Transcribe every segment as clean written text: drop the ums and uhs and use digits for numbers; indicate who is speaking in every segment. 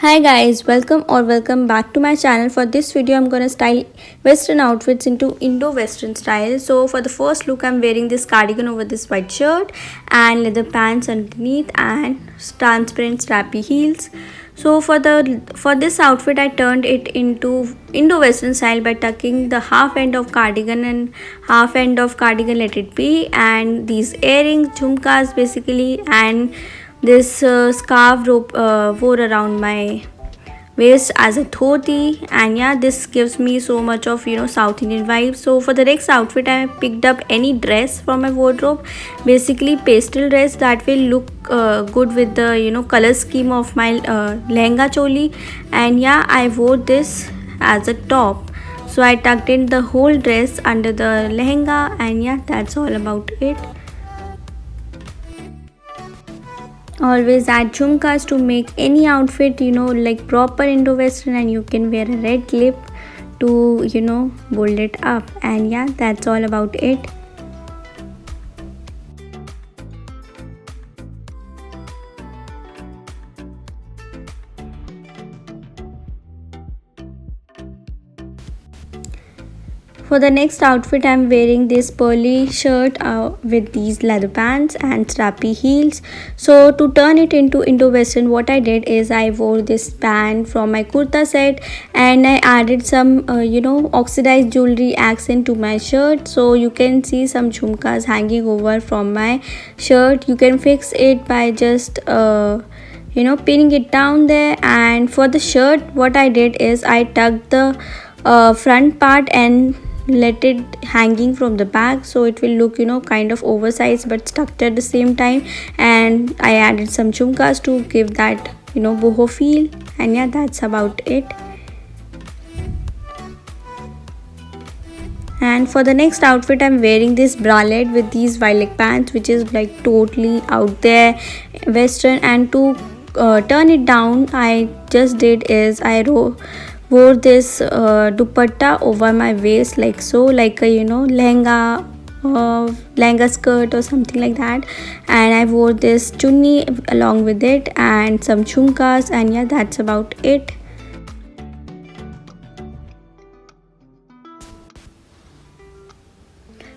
Speaker 1: Hi guys, welcome back to my channel. For this video I'm gonna style western outfits into Indo-Western style. So for the first look I'm wearing this cardigan over this white shirt and leather pants underneath and transparent strappy heels. So for this outfit I turned it into Indo-Western style by tucking the half end of cardigan and half end of cardigan let it be, and these earrings, jhumkas basically, and this scarf rope wore around my waist as a dhoti. And yeah, this gives me so much of South Indian vibe. So for the next outfit I picked up any dress from my wardrobe, basically pastel dress that will look good with the color scheme of my lehenga choli. And yeah, I wore this as a top, so I tucked in the whole dress under the lehenga. And yeah, that's all about it. Always add jhumkas to make any outfit like proper Indo-Western, and you can wear a red clip to bold it up. And yeah, that's all about it. For the next outfit I'm wearing this pearly shirt with these leather pants and strappy heels. So to turn it into Indo-Western, what I did is I wore this band from my kurta set and I added some oxidized jewelry accent to my shirt. So you can see some jhumkas hanging over from my shirt. You can fix it by just pinning it down there. And for the shirt, what I did is I tucked the front part and let it hanging from the back, so it will look kind of oversized but tucked at the same time. And I added some jhumkas to give that boho feel. And yeah, that's about it. And for the next outfit I'm wearing this bralette with these violet pants, which is like totally out there western. And to turn it down, I just did is I wore this dupatta over my waist, like so, like a lehenga skirt or something like that. And I wore this chunni along with it and some jhumkas. And yeah, that's about it.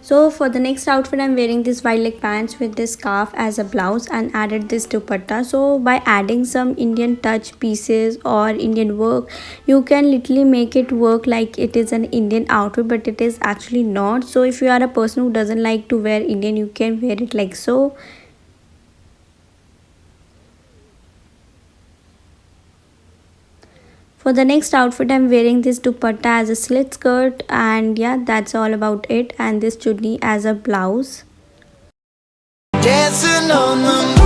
Speaker 1: So for the next outfit I'm wearing this violet pants with this scarf as a blouse and added this dupatta. So by adding some Indian touch pieces or Indian work, you can literally make it work like it is an Indian outfit, but it is actually not. So if you are a person who doesn't like to wear Indian, you can wear it like so. For the next outfit I'm wearing this dupatta as a slit skirt. And yeah, that's all about it. And this chudni as a blouse.
Speaker 2: Dancing on the